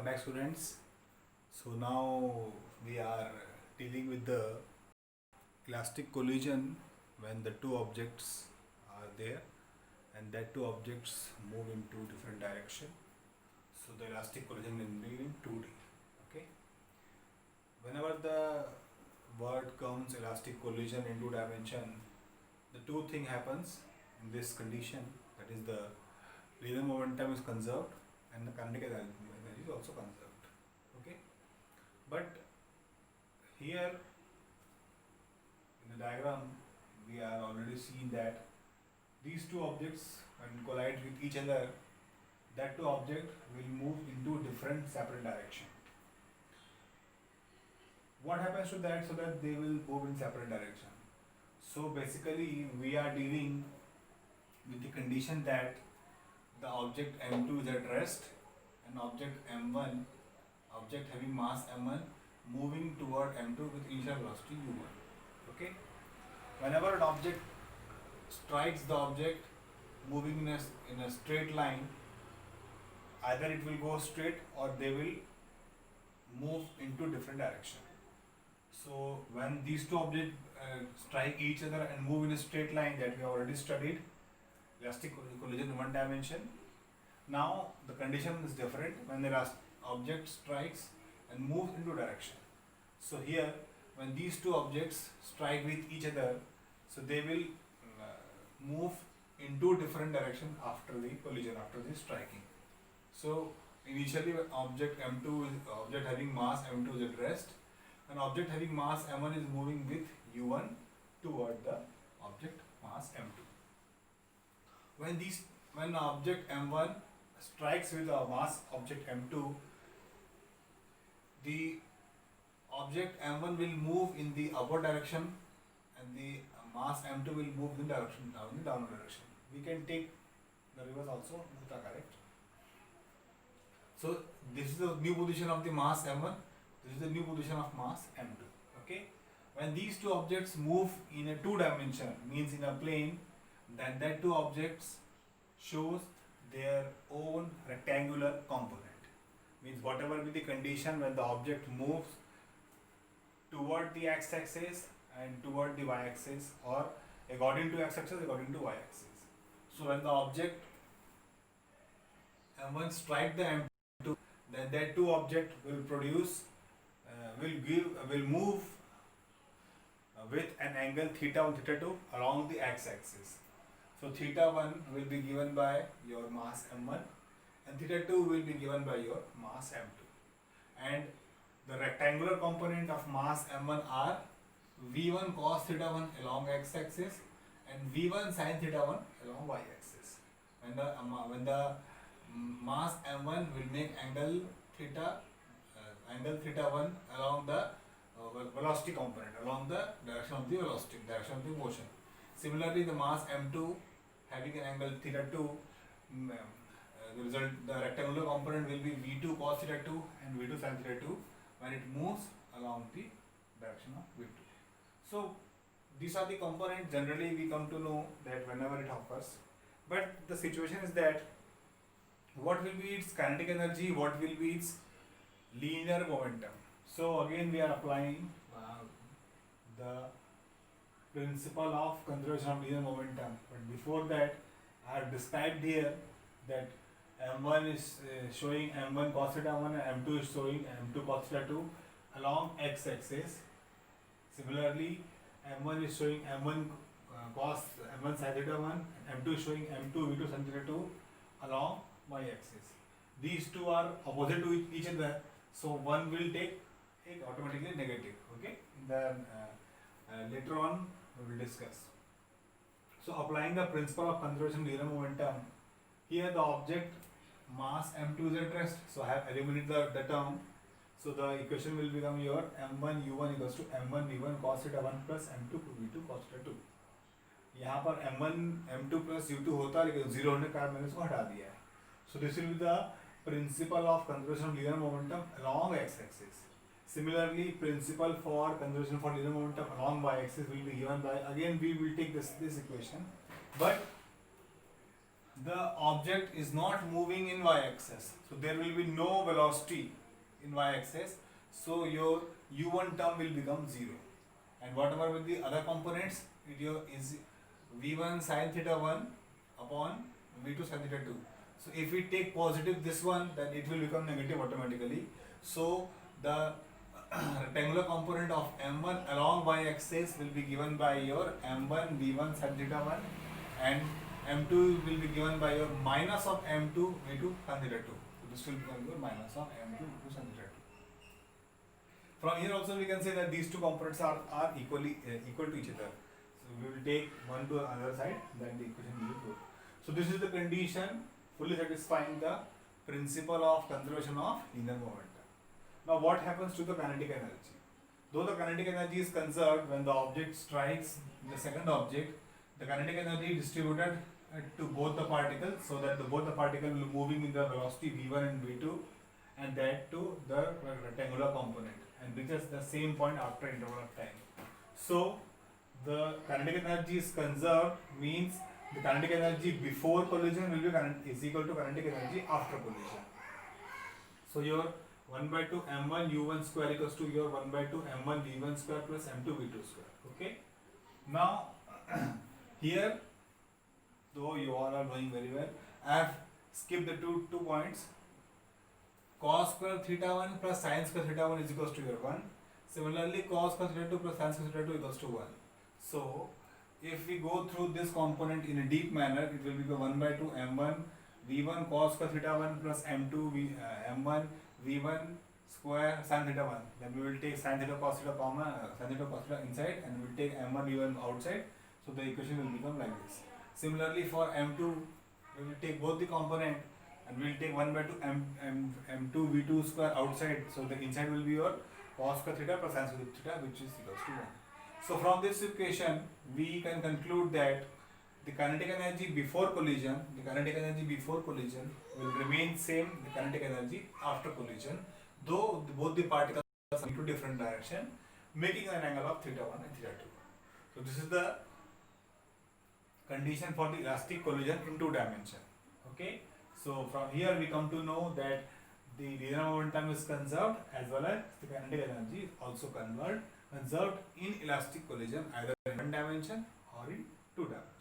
back, students. So now we are dealing with the elastic collision when the two objects are there and that two objects move in two different direction. So the elastic collision will be in 2D. Okay. Whenever the word comes elastic collision in two dimension, the two thing happens in this condition, that is the linear momentum is conserved and the kinetic energy is also conserved. Okay. But here in the diagram we are already seen that these two objects when collide with each other, that two objects will move into different separate direction. What happens to that? So that they will move in separate direction. So basically we are dealing with the condition that the object M2 is at rest and object M1, object having mass M1 moving toward M2 with initial velocity U1. Okay. Whenever an object strikes the object moving in a straight line, either it will go straight or they will move into different direction. So when these two objects strike each other and move in a straight line, that we have already studied, elastic collision in one dimension. Now the condition is different when the object strikes and moves into direction. So here when these two objects strike with each other, so they will move into different direction after the collision, after the striking. So initially object M2 is object having mass M2 is at rest and object having mass M1 is moving with U1 toward the object mass M2. When object M1 strikes with a mass object M2, the object M1 will move in the upward direction and the mass M2 will move in the downward direction. We can take the reverse also, both are correct. So this is the new position of the mass M1, this is the new position of mass M2. Okay. When these two objects move in a two dimension, means in a plane, then that two objects shows their own rectangular component. Means whatever be the condition when the object moves toward the x-axis and toward the y-axis, or according to x-axis, according to y-axis. So when the object M1 strike the M2, then that two object will produce, will move with an angle theta 1, theta 2 along the x-axis. So theta 1 will be given by your mass M1 and theta 2 will be given by your mass M2. And the rectangular component of mass M1 are V1 cos theta 1 along x-axis and V1 sin theta 1 along y-axis. When the mass M1 will make angle theta 1 along the velocity component, along the direction of the velocity, direction of the motion. Similarly, the mass M2 having an angle theta 2, the rectangular component will be V2 cos theta 2 and V2 sin theta 2 when it moves along the direction of V2. So these are the components generally we come to know that whenever it occurs. But the situation is that what will be its kinetic energy, what will be its linear momentum. So again we are applying the principle of conservation of linear momentum. But before that I have described here that M1 is showing M1 cos theta 1 and M2 is showing M2 cos theta 2 along x-axis. Similarly, M1 is showing M1 cos M1 sin theta 1 and M2 is showing M2 V2 sin theta 2 along y-axis. These two are opposite to each other, so one will take it automatically negative. Okay, in the later on we will discuss. So applying the principle of conservation of linear momentum, here the object mass M2 is at rest, so I have eliminated the term. So the equation will become your M1 U1 equals to M1 V1 cos theta 1 plus M2 V2 cos theta 2. यहाँ पर M1 M2 plus U2 होता है लेकिन 0 होने के कारण मैंने इसको हटा दिया है. So this will be the principle of conservation of linear momentum along x-axis. Similarly, principle for conservation for linear momentum along y-axis will be given by, again we will take this equation, but the object is not moving in y-axis, so there will be no velocity in y-axis, so your u1 term will become 0, and whatever with the other components, it is v1 sin theta 1 upon v2 sin theta 2. So if we take positive this one, then it will become negative automatically. So the rectangular component of m1 along y-axis will be given by your m1 v1 sin theta 1, and m2 will be given by your minus of m2 v2 sin theta 2. So this will become your minus of m2 v2 sin theta 2. From here also we can say that these two components are equal to each other. So we will take one to another side, then the equation will be good. So this is the condition fully satisfying the principle of conservation of linear momentum. Now what happens to the kinetic energy? Though the kinetic energy is conserved when the object strikes the second object, the kinetic energy is distributed to both the particles, so that both the particles will moving in the velocity v1 and v2, and that to the rectangular component, and reaches the same point after interval of time. So the kinetic energy is conserved means the kinetic energy before collision will be is equal to kinetic energy after collision. So your 1 by 2 m1 u1 square equals to your 1 by 2 m1 v1 square plus m2 v2 square. Okay. Now here, though you all are doing very well, I have skipped the two points. Cos square theta 1 plus sin square theta 1 is equals to your 1. Similarly, cos square theta 2 plus sin square theta 2 equals to 1. So if we go through this component in a deep manner, it will be 1 by 2 m1 v1 cos square theta 1 plus m2 m1 v1 square sin theta 1. Then we will take sin theta cos theta sin theta cos theta inside, and we will take m1 v1 outside. So the equation will become like this. Similarly for m2, we will take both the component, and we will take 1 by 2 m2 v2 square outside. So the inside will be your cos square theta plus sin square theta, which is equals to 1. So from this equation, we can conclude that the kinetic energy before collision, will remain same the kinetic energy after collision, though both the particles are into different direction, making an angle of theta 1 and theta 2. So this is the condition for the elastic collision in 2 dimension. Okay. So from here we come to know that the linear momentum is conserved, as well as the kinetic energy is also conserved in elastic collision, either in 1 dimension or in 2 dimension.